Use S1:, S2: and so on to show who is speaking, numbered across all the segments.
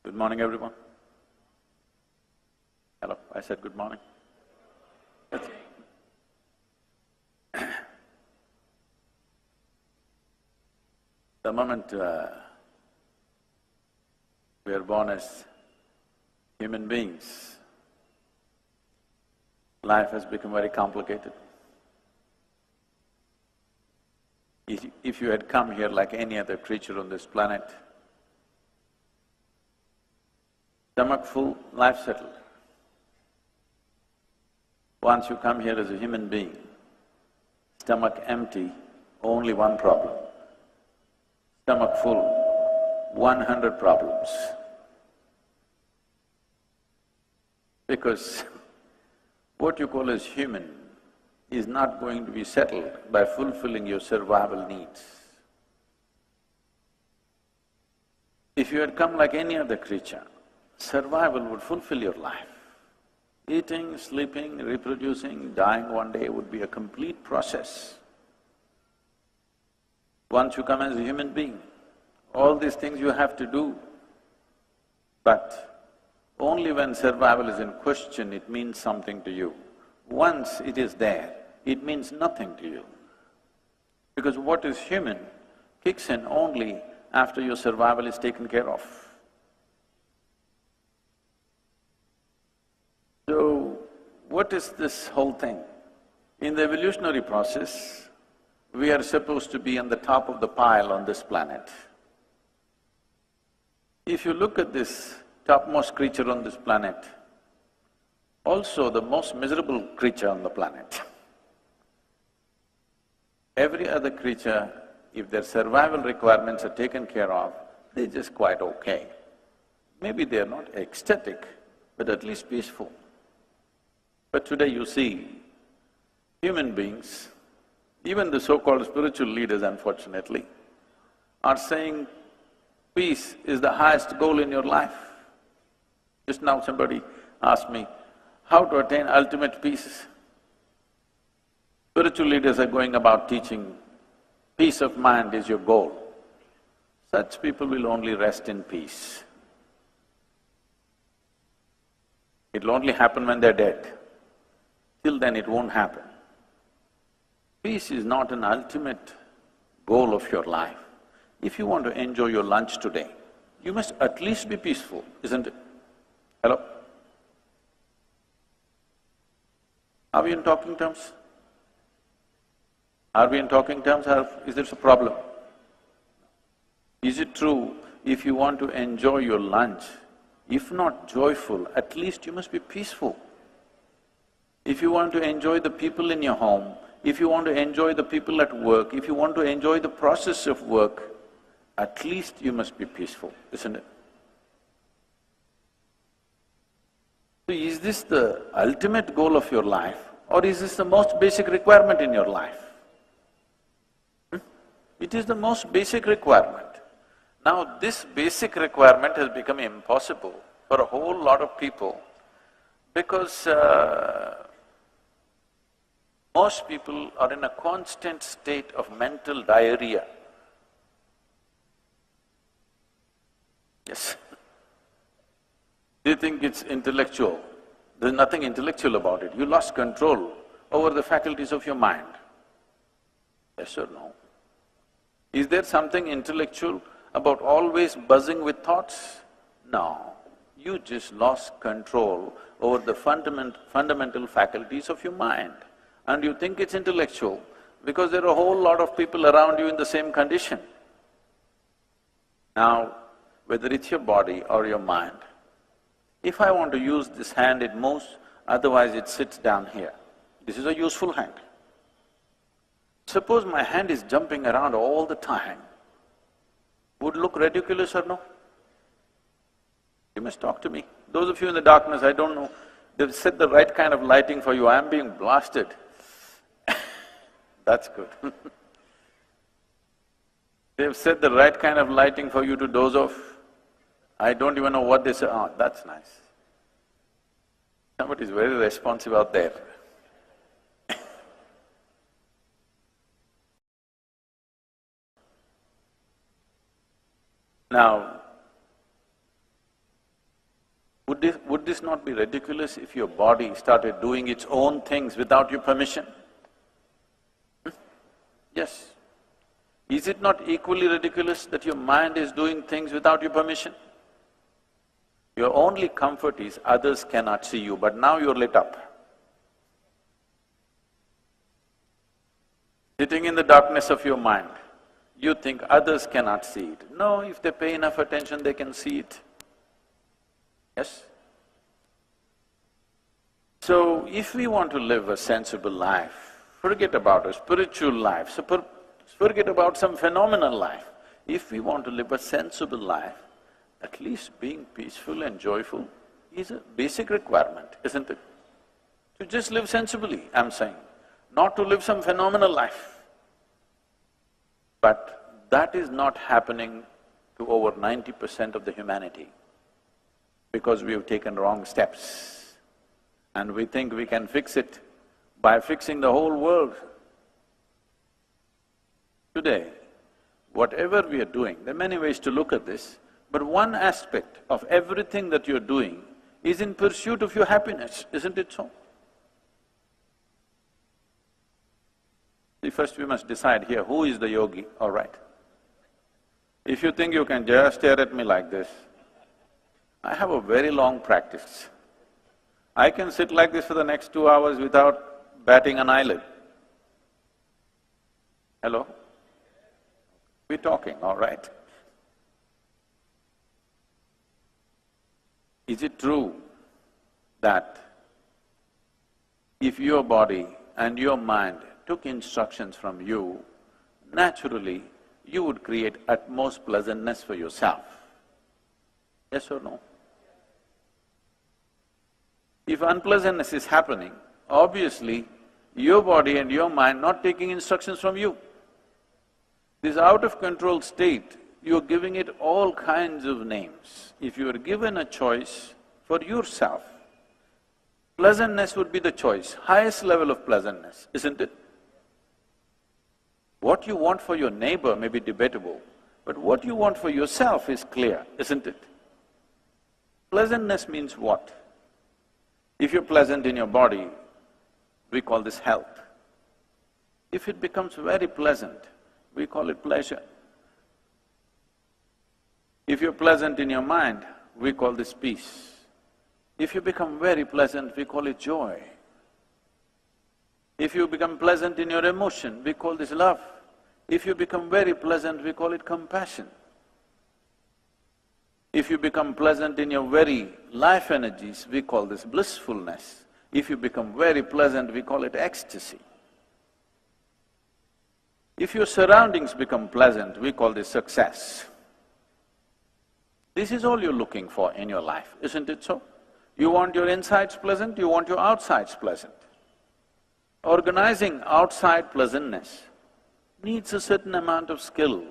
S1: Good morning, everyone. Hello, I said good morning. That's the moment we are born as human beings, life has become very complicated. If you had come here like any other creature on this planet, stomach full, life settled. Once you come here as a human being, stomach empty, only one problem. Stomach full, 100 problems. Because what you call as human is not going to be settled by fulfilling your survival needs. If you had come like any other creature, survival would fulfill your life. Eating, sleeping, reproducing, dying one day would be a complete process. Once you come as a human being, all these things you have to do, but only when survival is in question, it means something to you. Once it is there, it means nothing to you. Because what is human kicks in only after your survival is taken care of. So, what is this whole thing? In the evolutionary process, we are supposed to be on the top of the pile on this planet. If you look at this topmost creature on this planet, also the most miserable creature on the planet. Every other creature, if their survival requirements are taken care of, they're just quite okay. Maybe they're not ecstatic, but at least peaceful. But today you see, human beings, even the so-called spiritual leaders unfortunately, are saying peace is the highest goal in your life. Just now somebody asked me, how to attain ultimate peace? Spiritual leaders are going about teaching, peace of mind is your goal. Such people will only rest in peace. It'll only happen when they're dead. Till then it won't happen. Peace is not an ultimate goal of your life. If you want to enjoy your lunch today, you must at least be peaceful, isn't it? Hello? Are we in talking terms? Are we in talking terms or is this a problem? Is it true, if you want to enjoy your lunch, if not joyful, at least you must be peaceful? If you want to enjoy the people in your home, if you want to enjoy the people at work, if you want to enjoy the process of work, at least you must be peaceful, isn't it? So is this the ultimate goal of your life or is this the most basic requirement in your life? It is the most basic requirement. Now this basic requirement has become impossible for a whole lot of people because most people are in a constant state of mental diarrhea. Yes. Do you think it's intellectual? There's nothing intellectual about it. You lost control over the faculties of your mind. Yes or no? Is there something intellectual about always buzzing with thoughts? No. You just lost control over the fundamental faculties of your mind. And you think it's intellectual because there are a whole lot of people around you in the same condition. Now, whether it's your body or your mind, if I want to use this hand, it moves, otherwise it sits down here. This is a useful hand. Suppose my hand is jumping around all the time, would look ridiculous or no? You must talk to me. Those of you in the darkness, I don't know, they've set the right kind of lighting for you, I'm being blasted. That's good. They've set the right kind of lighting for you to doze off. I don't even know what they say, oh, that's nice. Somebody's very responsive out there. Now, would this not be ridiculous if your body started doing its own things without your permission? Yes. Is it not equally ridiculous that your mind is doing things without your permission? Your only comfort is others cannot see you, but now you're lit up. Sitting in the darkness of your mind, you think others cannot see it. No, if they pay enough attention, they can see it. Yes? So, if we want to live a sensible life, forget about a spiritual life, forget about some phenomenal life. If we want to live a sensible life, at least being peaceful and joyful is a basic requirement, isn't it? To just live sensibly, I'm saying, not to live some phenomenal life. But that is not happening to over 90% of the humanity because we have taken wrong steps and we think we can fix it by fixing the whole world. Today, whatever we are doing, there are many ways to look at this, but one aspect of everything that you're doing is in pursuit of your happiness, isn't it so? See, first we must decide here, who is the yogi, all right? If you think you can just stare at me like this, I have a very long practice. I can sit like this for the next 2 hours without batting an eyelid. Hello? We're talking, all right? Is it true that if your body and your mind took instructions from you, naturally you would create utmost pleasantness for yourself? Yes or no? If unpleasantness is happening, obviously your body and your mind not taking instructions from you. This out-of-control state, you're giving it all kinds of names. If you were given a choice for yourself, pleasantness would be the choice, highest level of pleasantness, isn't it? What you want for your neighbor may be debatable, but what you want for yourself is clear, isn't it? Pleasantness means what? If you're pleasant in your body, we call this health. If it becomes very pleasant, we call it pleasure. If you're pleasant in your mind, we call this peace. If you become very pleasant, we call it joy. If you become pleasant in your emotion, we call this love. If you become very pleasant, we call it compassion. If you become pleasant in your very life energies, we call this blissfulness. If you become very pleasant, we call it ecstasy. If your surroundings become pleasant, we call this success. This is all you're looking for in your life, isn't it so? You want your insides pleasant, you want your outsides pleasant. Organizing outside pleasantness needs a certain amount of skill,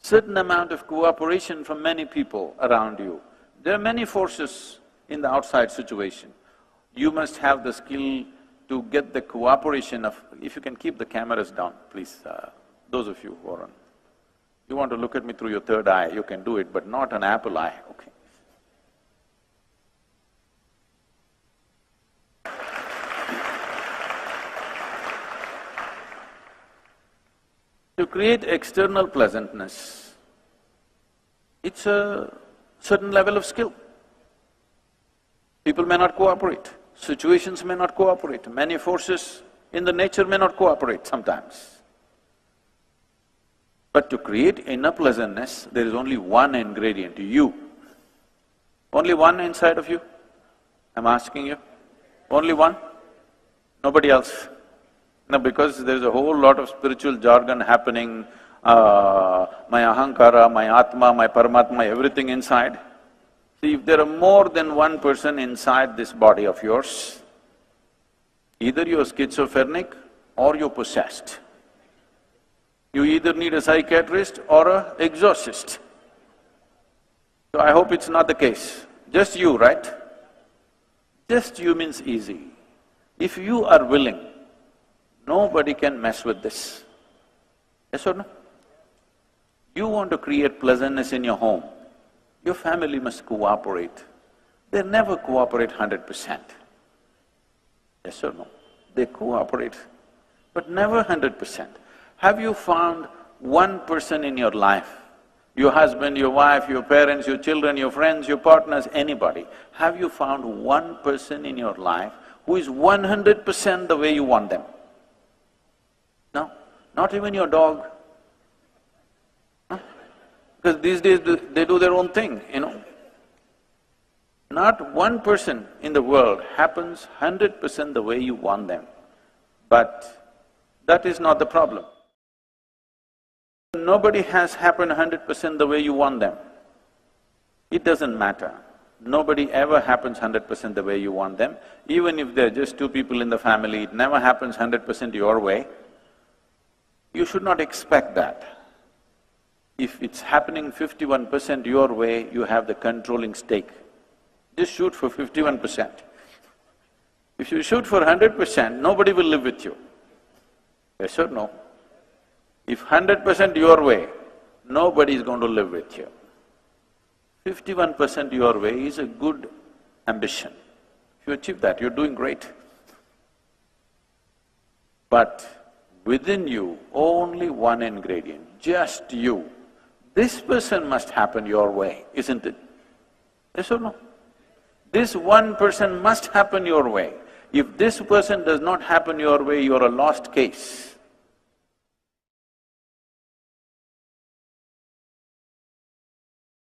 S1: certain amount of cooperation from many people around you. There are many forces in the outside situation. You must have the skill to get the cooperation of… If you can keep the cameras down, please, those of you who are on… You want to look at me through your third eye, you can do it, but not an apple eye, okay? To create external pleasantness, it's a certain level of skill. People may not cooperate, situations may not cooperate, many forces in the nature may not cooperate sometimes. But to create inner pleasantness, there is only one ingredient, you. Only one inside of you? I'm asking you. Only one? Nobody else? No, because there's a whole lot of spiritual jargon happening, my ahankara, my atma, my paramatma, everything inside. See, if there are more than one person inside this body of yours, either you're schizophrenic or you're possessed. You either need a psychiatrist or an exorcist. So I hope it's not the case. Just you, right? Just you means easy. If you are willing, nobody can mess with this. Yes or no? You want to create pleasantness in your home, your family must cooperate. they never cooperate 100%. Yes or no? They cooperate, but never 100%. Have you found one person in your life, your husband, your wife, your parents, your children, your friends, your partners, anybody, have you found one person in your life who is 100% the way you want them? No, not even your dog. Because these days they do their own thing, you know. Not one person in the world happens 100% the way you want them, but that is not the problem. Nobody has happened 100% the way you want them. It doesn't matter. Nobody ever happens 100% the way you want them. Even if there are just two people in the family, it never happens 100% your way. You should not expect that. If it's happening 51% your way, you have the controlling stake. Just shoot for 51%. If you shoot for 100%, nobody will live with you. Yes or no? If 100% your way, nobody is going to live with you. 51% your way is a good ambition. If you achieve that, you're doing great. But within you, only one ingredient, just you. This person must happen your way, isn't it? Yes or no? This one person must happen your way. If this person does not happen your way, you're a lost case.